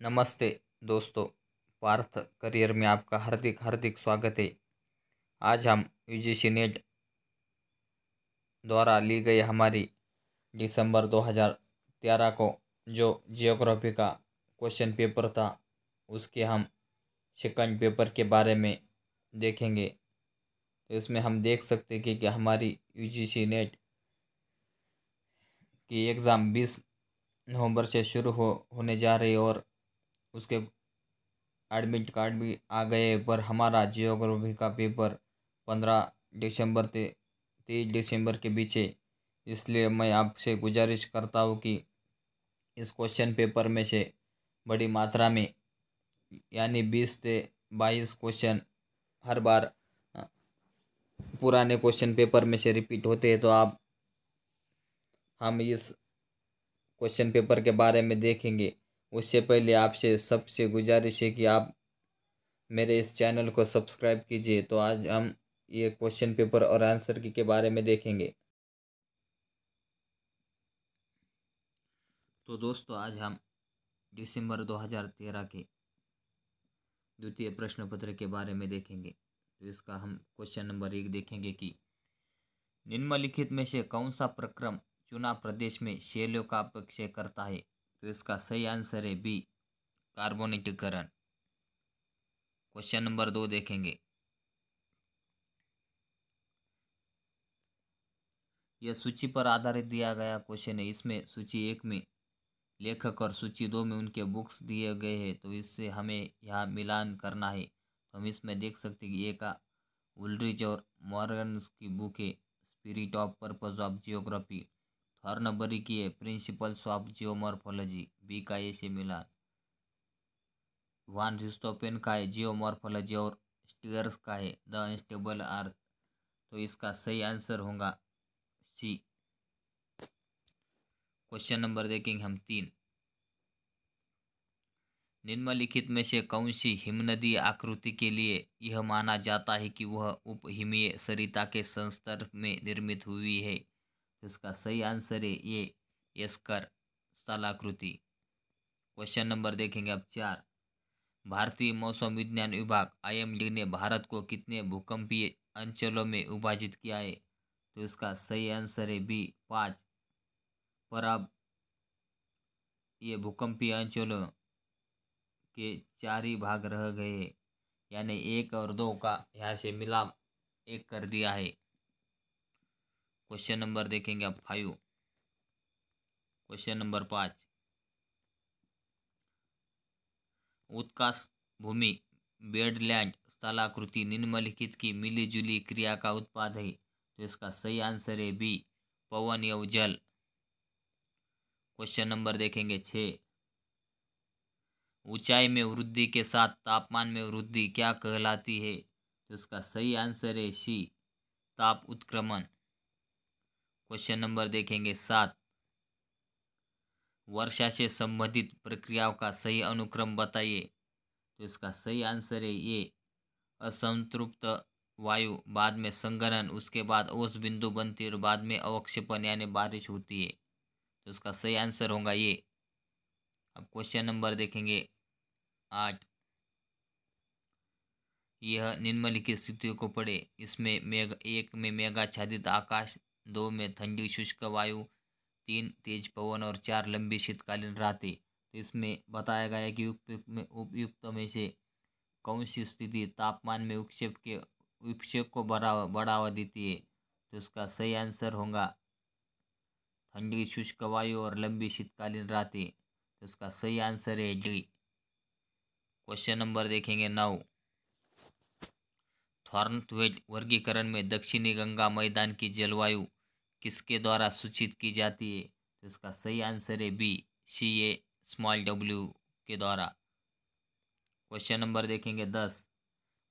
नमस्ते दोस्तों। पार्थ करियर में आपका हार्दिक हार्दिक स्वागत है। आज हम यूजीसी नेट द्वारा ली गई हमारी दिसंबर 2013 को जो जियोग्राफी का क्वेश्चन पेपर था उसके हम सेकंड पेपर के बारे में देखेंगे। तो इसमें हम देख सकते हैं कि हमारी यूजीसी नेट की एग्ज़ाम 20 नवंबर से शुरू होने जा रही है और उसके एडमिट कार्ड भी आ गए, पर हमारा जियोग्राफी का पेपर 15 दिसंबर से 23 दिसंबर के बीच है। इसलिए मैं आपसे गुजारिश करता हूँ कि इस क्वेश्चन पेपर में से बड़ी मात्रा में यानी 20 से 22 क्वेश्चन हर बार अ, पुराने क्वेश्चन पेपर में से रिपीट होते हैं। तो आप हम इस क्वेश्चन पेपर के बारे में देखेंगे। उससे पहले आपसे सबसे गुजारिश है कि आप मेरे इस चैनल को सब्सक्राइब कीजिए। तो आज हम ये क्वेश्चन पेपर और आंसर की के बारे में देखेंगे। तो दोस्तों आज हम दिसंबर 2013 के द्वितीय प्रश्न पत्र के बारे में देखेंगे। तो इसका हम क्वेश्चन नंबर 1 देखेंगे कि निम्नलिखित में से कौन सा प्रक्रम चुनाव प्रदेश में शैलियों का अपेक्षा करता है। तो इसका सही आंसर है बी, कार्बोनेटीकरण। क्वेश्चन नंबर 2 देखेंगे। यह सूची पर आधारित दिया गया क्वेश्चन है। इसमें सूची 1 में लेखक और सूची 2 में उनके बुक्स दिए गए हैं। तो इससे हमें यहाँ मिलान करना है। तो हम इसमें देख सकते हैं कि ए का उल्ड्रिच और मॉर्गन्स की बुक है spirit of purpose of geography. Thornbury की है प्रिंसिपल्स ऑफ जियोमॉर्फोलॉजी, बी का ए से मिलान। वान रिस्टोपेन का है जियोमॉर्फोलॉजी और स्टीयर्स का है द अनस्टेबल अर्थ। तो इसका सही आंसर होगा सी। क्वेश्चन नंबर देखेंगे हम 3। निम्नलिखित में से कौन सी हिमनदी आकृति के लिए यह माना जाता है कि वह उपहिमीय सरिता के संस्तर में निर्मित हुई है। तो इसका सही आंसर है ये एस्कर स्थलाकृति। क्वेश्चन नंबर देखेंगे अब 4। भारतीय मौसम विज्ञान विभाग IMD ने भारत को कितने भूकंपीय अंचलों में विभाजित किया है। तो इसका सही आंसर है बी, 5। पर अब ये भूकंपीय अंचलों के 4 ही भाग रह गए हैं, यानी 1 और 2 का यहाँ से मिला 1 कर दिया है। क्वेश्चन नंबर देखेंगे अब 5। Question number 5। उत्काश भूमि बेडलैंड स्थलाकृति निम्नलिखित की मिलीजुली क्रिया का उत्पाद है। तो इसका सही आंसर है बी, पवन या जल। क्वेश्चन नंबर देखेंगे 6। ऊंचाई में वृद्धि के साथ तापमान में वृद्धि क्या कहलाती है। तो इसका सही आंसर है सी, ताप उत्क्रमण। क्वेश्चन नंबर देखेंगे 7। वर्षा से संबंधित प्रक्रियाओं का सही अनुक्रम बताइए। तो इसका सही आंसर है ये, असंतृप्त वायु, बाद में संघनन, उसके बाद ओस बिंदु बनती है और बाद में अवक्षेपण यानी बारिश होती है। तो इसका सही आंसर होगा ये। अब क्वेश्चन नंबर देखेंगे 8। यह निम्नलिखित स्थितियों को पढ़े। इसमें मेघ 1 में मेघाच्छादित आकाश, 2 में ठंडी शुष्क वायु, 3 तेज पवन और 4 लंबी शीतकालीन रातें। तो इसमें बताया गया है कि उपयुक्त में से कौन सी स्थिति तापमान में विक्षेप को बढ़ावा देती है। तो इसका सही आंसर होगा ठंडी शुष्क वायु और लंबी शीतकालीन रातें। तो इसका सही आंसर है डी। क्वेश्चन नंबर देखेंगे 9। थॉर्नथवेट वर्गीकरण में दक्षिणी गंगा मैदान की जलवायु किसके द्वारा सूचित की जाती है। तो इसका सही आंसर है बी, CA स्मॉल w के द्वारा। क्वेश्चन नंबर देखेंगे 10।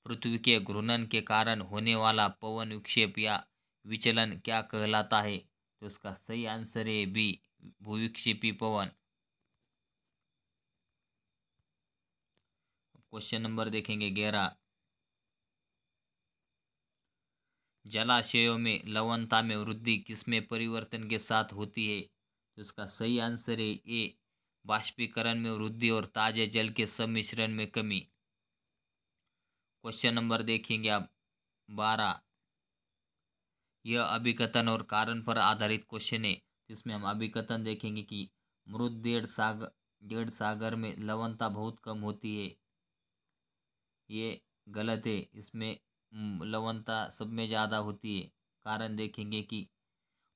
पृथ्वी के घूर्णन के कारण होने वाला पवन विक्षेप या विचलन क्या कहलाता है। तो इसका सही आंसर है बी, भूविक्षेपी पवन। क्वेश्चन नंबर देखेंगे 11। जलाशयों में लवणता में वृद्धि किसमें परिवर्तन के साथ होती है। तो इसका सही आंसर है ए, बाष्पीकरण में वृद्धि और ताजे जल के सम्मिश्रण में कमी। क्वेश्चन नंबर देखेंगे आप 12। यह अभिकथन और कारण पर आधारित क्वेश्चन है, जिसमें हम अभिकथन देखेंगे कि मृत डेढ़ सागर में लवणता बहुत कम होती है। ये गलत है, इसमें लवणता सब में ज़्यादा होती है। कारण देखेंगे कि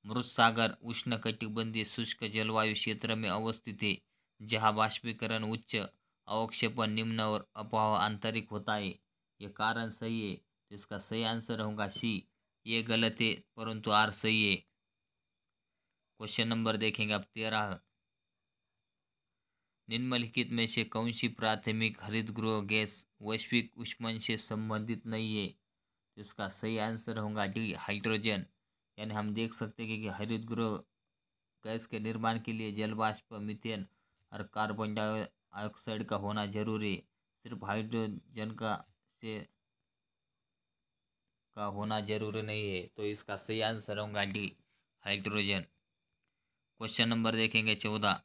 मृत सागर उष्णकटिबंधीय शुष्क जलवायु क्षेत्र में अवस्थित है, जहाँ बाष्पीकरण उच्च, अवक्षेपण निम्न और अभाव आंतरिक होता है। ये कारण सही है, तो इसका सही आंसर होगा सी। ये गलत है, परंतु आर सही है। क्वेश्चन नंबर देखेंगे आप 13। निम्नलिखित में से कौन सी प्राथमिक हरितगृह गैस वैश्विक ऊष्मन से संबंधित नहीं है? तो इसका सही आंसर होगा डी, हाइड्रोजन। यानी हम देख सकते हैं कि हरितगृह गैस के निर्माण के लिए जलवाष्प, मीथेन और कार्बन डाइऑक्साइड का होना जरूरी है। सिर्फ हाइड्रोजन का होना जरूरी नहीं है, तो इसका सही आंसर होगा डी, हाइड्रोजन। क्वेश्चन नंबर देखेंगे 14।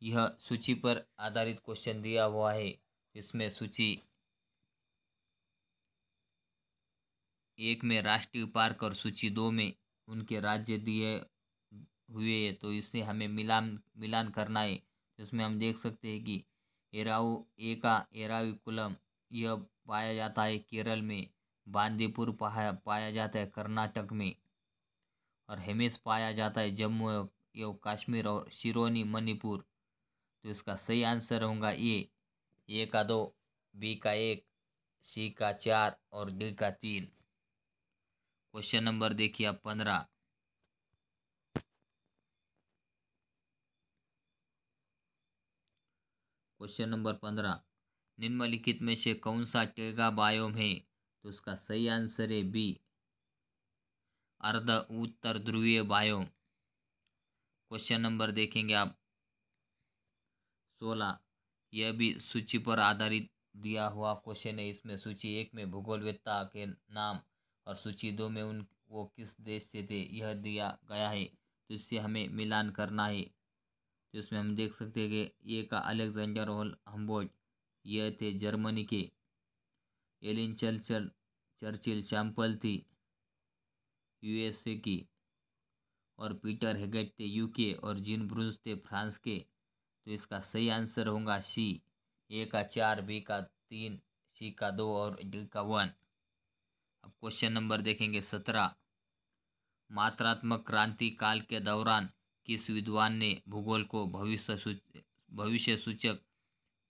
यह सूची पर आधारित क्वेश्चन दिया हुआ है। इसमें सूची 1 में राष्ट्रीय पार्क और सूची 2 में उनके राज्य दिए हुए है, तो इससे हमें मिलान करना है। इसमें हम देख सकते हैं कि एराविकुलम यह पाया जाता है केरल में, बांदीपुर पाया जाता है कर्नाटक में, और हेमिस पाया जाता है जम्मू एवं कश्मीर और सिरोनी मणिपुर। तो इसका सही आंसर होगा ए का 2, बी का 1, सी का 4 और डी का 3। क्वेश्चन नंबर देखिए आप 15। Question number 15। निम्नलिखित में से कौन सा टेगा बायोम है? तो उसका सही आंसर है बी, अर्ध उत्तर ध्रुवीय बायोम। क्वेश्चन नंबर देखेंगे आप 16। यह भी सूची पर आधारित दिया हुआ क्वेश्चन है। इसमें सूची 1 में भूगोलवेत्ता के नाम और सूची 2 में वो किस देश से थे यह दिया गया है, तो इससे हमें मिलान करना है। तो इसमें हम देख सकते हैं कि ए का अलेक्जेंडर हम्बोल्ट, यह थे जर्मनी के। एलिन चर्चिल सैंपल थी यूएसए की, और पीटर हेगेट थे यूके, और जीन ब्रूस थे फ्रांस के। तो इसका सही आंसर होगा सी, ए का 4, बी का 3, सी का 2 और डी का 1। अब क्वेश्चन नंबर देखेंगे 17। मात्रात्मक क्रांति काल के दौरान किस विद्वान ने भूगोल को भविष्य सूचक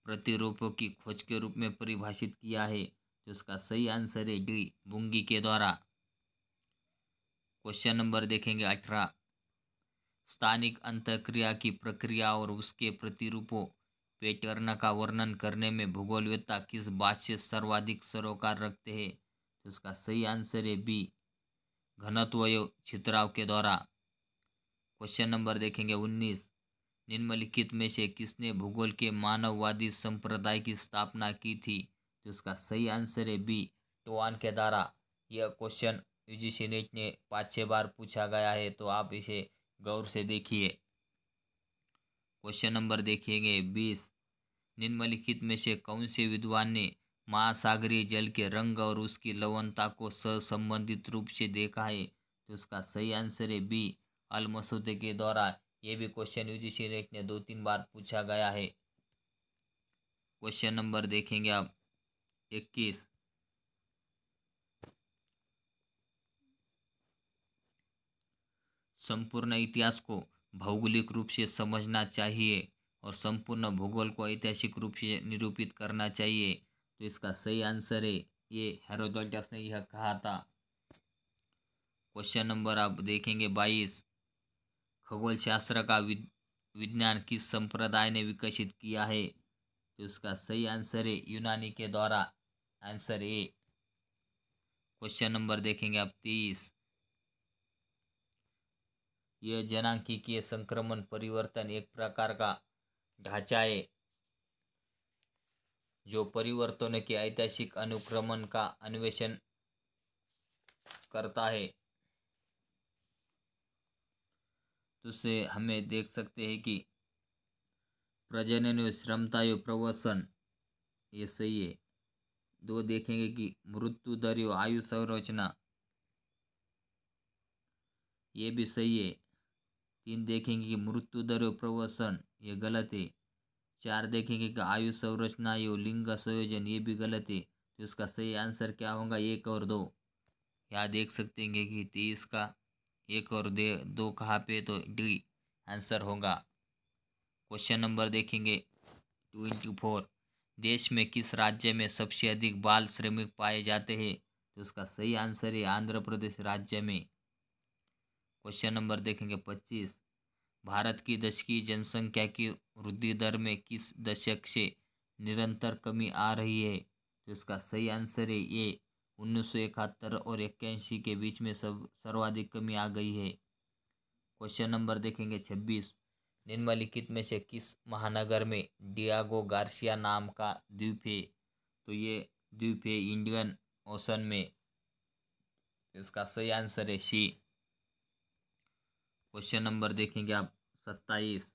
प्रतिरूपों की खोज के रूप में परिभाषित किया है? तो इसका सही आंसर है डी, बुंगी के द्वारा। क्वेश्चन नंबर देखेंगे 18। स्थानिक अंतःक्रिया की प्रक्रिया और उसके प्रतिरूपों पैटर्न का वर्णन करने में भूगोलवेत्ता किस बात से सर्वाधिक सरोकार रखते हैं? तो इसका सही आंसर है बी, घनत्व एवं छितराव के द्वारा। क्वेश्चन नंबर देखेंगे 19। निम्नलिखित में से किसने भूगोल के मानववादी संप्रदाय की स्थापना की थी? तो इसका सही आंसर है बी, टोआन के द्वारा। यह क्वेश्चन यूजीसी नेट ने 5-6 बार पूछा गया है, तो आप इसे गौर से देखिए। क्वेश्चन नंबर देखिएगा 20। निम्नलिखित में से कौन से विद्वान ने महासागरीय जल के रंग और उसकी लवणता को सहसंबंधित रूप से देखा है? तो उसका सही आंसर है बी, अल मसूदे के द्वारा। ये भी क्वेश्चन यूजीसी नेट ने 2-3 बार पूछा गया है। क्वेश्चन नंबर देखेंगे आप 21। संपूर्ण इतिहास को भौगोलिक रूप से समझना चाहिए और संपूर्ण भूगोल को ऐतिहासिक रूप से निरूपित करना चाहिए। तो इसका सही आंसर है ये, हेरोडोटस ने यह कहा था। क्वेश्चन नंबर आप देखेंगे 22। खगोल शास्त्र का विज्ञान किस संप्रदाय ने विकसित किया है? तो इसका सही आंसर है यूनानी के द्वारा, आंसर ए। क्वेश्चन नंबर देखेंगे आप 23। यह जनांकीय संक्रमण परिवर्तन एक प्रकार का ढांचा है जो परिवर्तनों के ऐतिहासिक अनुक्रमण का अन्वेषण करता है। तो उससे हमें देख सकते हैं कि प्रजनन व क्षमता प्रवसन, ये सही है। 2 देखेंगे कि मृत्यु दर व आयु संरचना, ये भी सही है। 3 देखेंगे कि मृत्यु दर व प्रवसन, ये गलत है। 4 देखेंगे कि आयु संरचना यो लिंग संयोजन, ये भी गलत है। तो इसका सही आंसर क्या होगा? 1 और 2। यहाँ देख सकते हैं कि 23 का 1 और 2 कहाँ पे, तो डी आंसर होगा। क्वेश्चन नंबर देखेंगे 24। देश में किस राज्य में सबसे अधिक बाल श्रमिक पाए जाते हैं? तो उसका सही आंसर है आंध्र प्रदेश राज्य में। क्वेश्चन नंबर देखेंगे 25। भारत की दशकीय जनसंख्या की वृद्धि दर में किस दशक से निरंतर कमी आ रही है? तो इसका सही आंसर है ये 1971 और 81 के बीच में सर्वाधिक कमी आ गई है। क्वेश्चन नंबर देखेंगे 26। निम्नलिखित में से किस महानगर में डियागो गार्सिया नाम का द्वीप है? तो ये द्वीप है इंडियन ओशन में। इसका सही आंसर है सी। क्वेश्चन नंबर देखेंगे आप 27।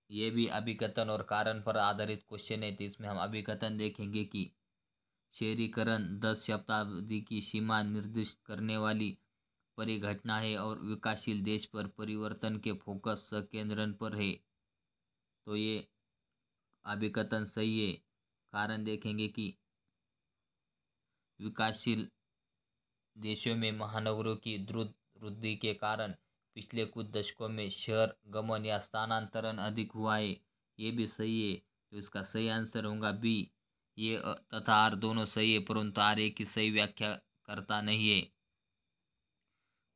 ये भी अभिकथन और कारण पर आधारित क्वेश्चन है। तो इसमें हम अभिकथन देखेंगे कि शहरीकरण 10 शताब्दी की सीमा निर्दिष्ट करने वाली परिघटना है और विकासशील देश पर परिवर्तन के फोकस केंद्रन पर है। तो ये अभिकथन सही है। कारण देखेंगे कि विकासशील देशों में महानगरों की द्रुत वृद्धि के कारण पिछले कुछ दशकों में शहर गमन या स्थानांतरण अधिक हुआ है। ये भी सही है। तो इसका सही आंसर होगा बी। ये तथा आर दोनों सही है, परंतु आर एक की सही व्याख्या करता नहीं है।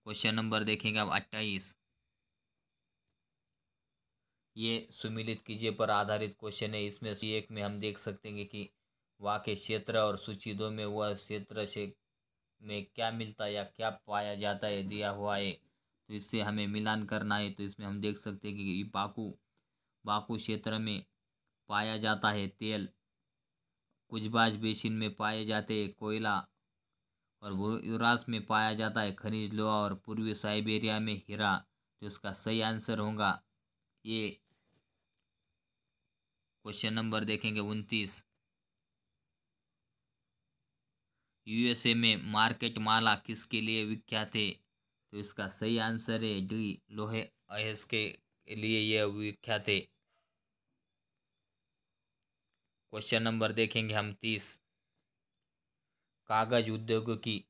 क्वेश्चन नंबर देखेंगे अब 28। ये सुमिलित कीजिए पर आधारित क्वेश्चन है। इसमें सूची 1 में हम देख सकते हैं कि वहाँ के क्षेत्र, और सूची 2 में वह क्षेत्र से में क्या मिलता है या क्या पाया जाता है दिया हुआ है। तो इससे हमें मिलान करना है। तो इसमें हम देख सकते हैं कि बाकू क्षेत्र में पाया जाता है तेल, कुजबाज बेसिन में पाए जाते हैं कोयला, और यूरास में पाया जाता है खनिज लोहा, और पूर्वी साइबेरिया में हीरा। तो इसका सही आंसर होगा ये। क्वेश्चन नंबर देखेंगे 29। यूएसए में मार्केट माला किसके लिए विख्यात है? तो इसका सही आंसर है डी, लोहे अयस्क के लिए यह विख्यात है। क्वेश्चन नंबर देखेंगे हम 30। कागज उद्योग की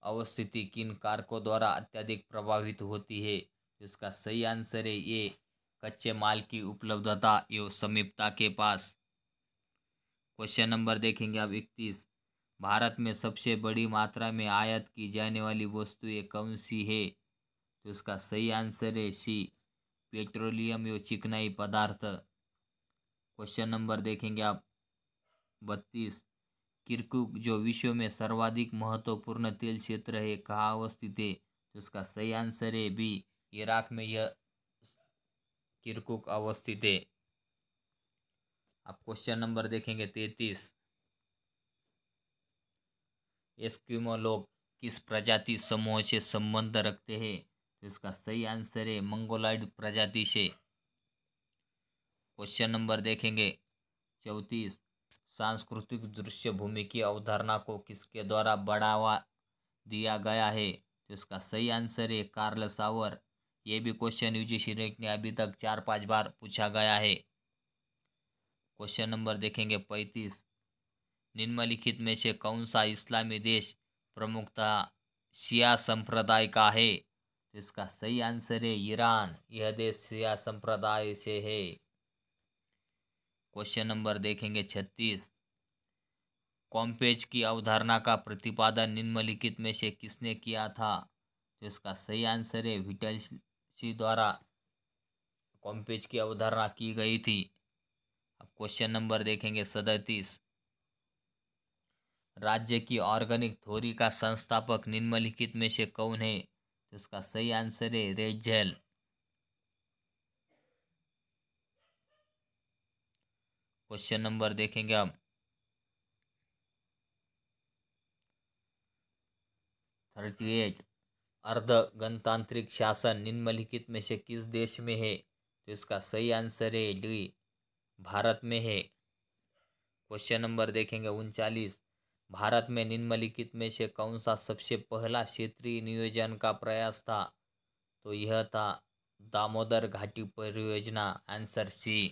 अवस्थिति किन कारकों द्वारा अत्यधिक प्रभावित होती है? तो इसका सही आंसर है ये, कच्चे माल की उपलब्धता एवं समीपता के पास। क्वेश्चन नंबर देखेंगे अब 31। भारत में सबसे बड़ी मात्रा में आयात की जाने वाली वस्तुएं कौन सी है? तो इसका सही आंसर है सी, पेट्रोलियम एवं चिकनाई पदार्थ। क्वेश्चन नंबर देखेंगे आप 32। किर्कुक जो विश्व में सर्वाधिक महत्वपूर्ण तेल क्षेत्र है कहाँ अवस्थित है? तो इसका सही आंसर है बी, इराक में यह किर्कुक अवस्थित है। अब क्वेश्चन नंबर देखेंगे 33। एस्किमो लोग किस प्रजाति समूह से संबंध रखते हैं? तो इसका सही आंसर है मंगोलॉयड प्रजाति से। क्वेश्चन नंबर देखेंगे 34। सांस्कृतिक दृश्य भूमि की अवधारणा को किसके द्वारा बढ़ावा दिया गया है? तो इसका सही आंसर है कार्ल सावर। ये भी क्वेश्चन यूजीसी नेट ने अभी तक 4-5 बार पूछा गया है। क्वेश्चन नंबर देखेंगे 35। निम्नलिखित में से कौन सा इस्लामी देश प्रमुखतः शिया संप्रदाय का है? तो इसका सही आंसर है ईरान। यह देश शिया संप्रदाय से है। क्वेश्चन नंबर देखेंगे 36। कॉम्पेज की अवधारणा का प्रतिपादन निम्नलिखित में से किसने किया था? तो इसका सही आंसर है विटलसी द्वारा कॉम्पेज की अवधारणा की गई थी। अब क्वेश्चन नंबर देखेंगे 37। राज्य की ऑर्गेनिक थ्योरी का संस्थापक निम्नलिखित में से कौन है? तो इसका सही आंसर है रेचेल। क्वेश्चन नंबर देखेंगे अब 38। अर्ध गणतांत्रिक शासन निम्नलिखित में से किस देश में है? तो इसका सही आंसर है डी, भारत में है। क्वेश्चन नंबर देखेंगे 39। भारत में निम्नलिखित में से कौन सा सबसे पहला क्षेत्रीय नियोजन का प्रयास था? तो यह था दामोदर घाटी परियोजना, आंसर सी।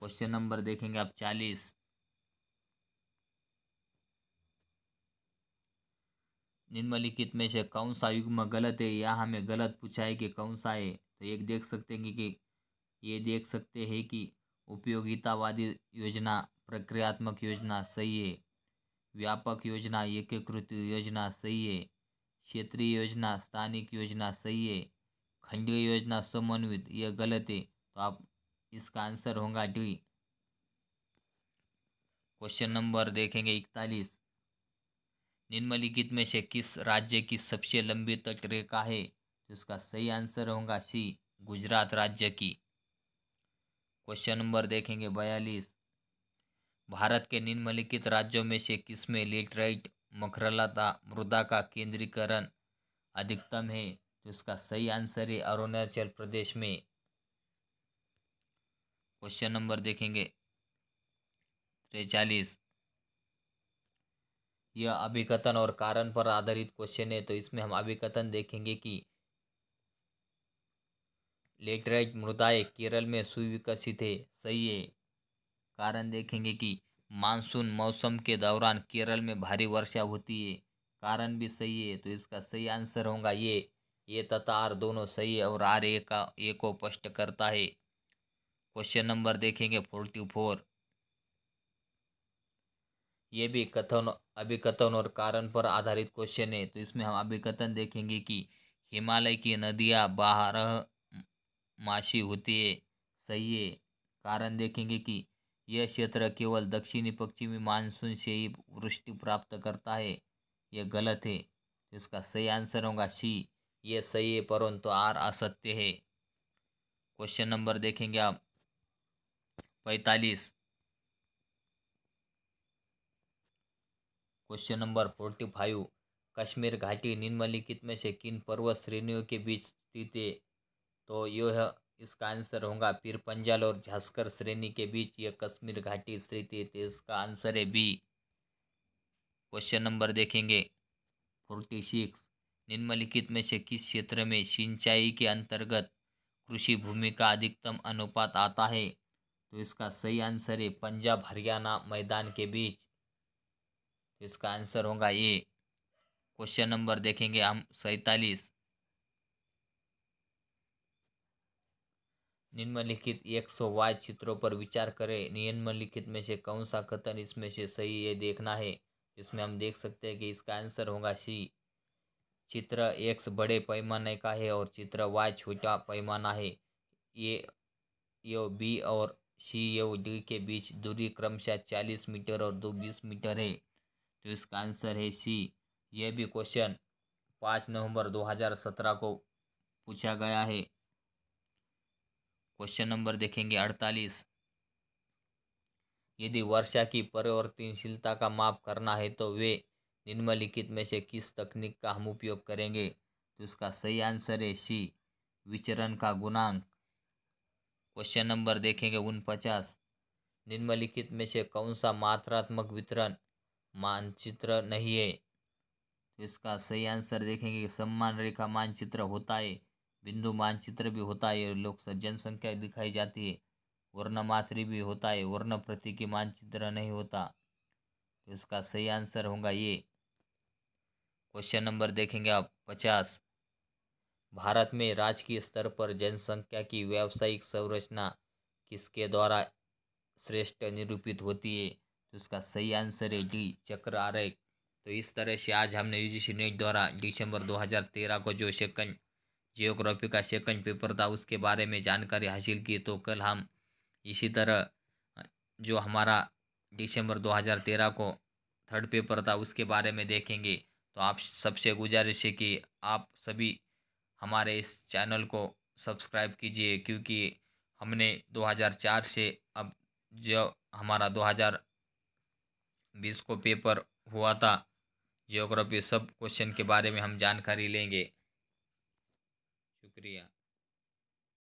क्वेश्चन नंबर देखेंगे आप 40। निम्नलिखित में से कौन सा युग्म गलत है? यह हमें गलत पूछा है कि कौन सा है। तो एक देख सकते हैं कि ये देख सकते हैं कि उपयोगितावादी योजना, प्रक्रियात्मक योजना सही है। व्यापक योजना, एकीकृत योजना सही है। क्षेत्रीय योजना, स्थानिक योजना सही है। खंडीय योजना, समन्वित, यह गलत है। तो आप इसका आंसर होगा डी। क्वेश्चन नंबर देखेंगे 41। निम्नलिखित में से किस राज्य की सबसे लंबी तट रेखा है? तो इसका सही आंसर होगा सी, गुजरात राज्य की। क्वेश्चन नंबर देखेंगे 42। भारत के निम्नलिखित राज्यों में से किसमें लेटराइट मखरलता मृदा का केंद्रीकरण अधिकतम है? तो इसका सही आंसर है अरुणाचल प्रदेश में। क्वेश्चन नंबर देखेंगे 43। यह अभिकथन और कारण पर आधारित क्वेश्चन है, तो इसमें हम अभिकथन देखेंगे कि लेटराइट मृदाएं केरल में सुविकसित है, सही है। कारण देखेंगे कि मानसून मौसम के दौरान केरल में भारी वर्षा होती है, कारण भी सही है। तो इसका सही आंसर होगा ये तथा आर दोनों सही है और आर ए को स्पष्ट करता है। क्वेश्चन नंबर देखेंगे 44। ये भी कथन अभिकथन और कारण पर आधारित क्वेश्चन है, तो इसमें हम अभिकथन देखेंगे कि हिमालय की नदियाँ बारहमासी होती है, सही है। कारण देखेंगे कि यह क्षेत्र केवल दक्षिणी पश्चिमी मानसून से ही वृष्टि प्राप्त करता है, यह गलत है। तो इसका सही आंसर होगा सी, ये सही है परंतु आर असत्य है। क्वेश्चन नंबर देखेंगे आप 45। Question number 45। कश्मीर घाटी निम्नलिखित में से किन पर्वत श्रेणियों के बीच स्थित है? तो यह इसका आंसर होगा पीर पंजाल और झास्कर श्रेणी के बीच यह कश्मीर घाटी स्थित है, तो इसका आंसर है बी। क्वेश्चन नंबर देखेंगे 46। निम्नलिखित में से किस क्षेत्र में सिंचाई के अंतर्गत कृषि भूमि का अधिकतम अनुपात आता है? तो इसका सही आंसर है पंजाब हरियाणा मैदान के बीच, तो इसका आंसर होगा ये। क्वेश्चन नंबर देखेंगे हम 47। निम्नलिखित 100 चित्रों पर विचार करें। निम्नलिखित में से कौन सा कथन इसमें से सही है देखना है। इसमें हम देख सकते हैं कि इसका आंसर होगा सी। चित्र एक्स बड़े पैमाने का है और चित्र वाई छोटा पैमाना है। ये बी और सी ये डी के बीच दूरी क्रमशः 40 मीटर और 20 मीटर है, तो इसका आंसर है सी। यह भी क्वेश्चन 5 नवंबर 2017 को पूछा गया है। क्वेश्चन नंबर देखेंगे 48। यदि वर्षा की परिवर्तनशीलता का माप करना है तो वे निम्नलिखित में से किस तकनीक का हम उपयोग करेंगे? तो इसका सही आंसर है सी, विचरण का गुणांक। क्वेश्चन नंबर देखेंगे 49। निम्नलिखित में से कौन सा मात्रात्मक वितरण मानचित्र नहीं है? तो इसका सही आंसर देखेंगे कि सम्मान रेखा मानचित्र होता है, बिंदु मानचित्र भी होता है, लोग जनसंख्या दिखाई जाती है, वर्णमात्री भी होता है, वर्ण प्रतीकी मानचित्र नहीं होता। तो इसका सही आंसर होगा ये। क्वेश्चन नंबर देखेंगे आप 50। भारत में राजकीय स्तर पर जनसंख्या की व्यावसायिक संरचना किसके द्वारा श्रेष्ठ निरूपित होती है? तो इसका सही आंसर है डी, चक्र आरेख। तो इस तरह से आज हमने यूजीसी नेट द्वारा दिसंबर 2013 को जो सेकंड जियोग्राफी का सेकंड पेपर था उसके बारे में जानकारी हासिल की। तो कल हम इसी तरह जो हमारा दिसंबर 2013 को थर्ड पेपर था उसके बारे में देखेंगे। तो आप सबसे गुजारिश है कि आप सभी हमारे इस चैनल को सब्सक्राइब कीजिए, क्योंकि हमने 2004 से अब जो हमारा 2020 को पेपर हुआ था जियोग्राफी सब क्वेश्चन के बारे में हम जानकारी लेंगे। शुक्रिया।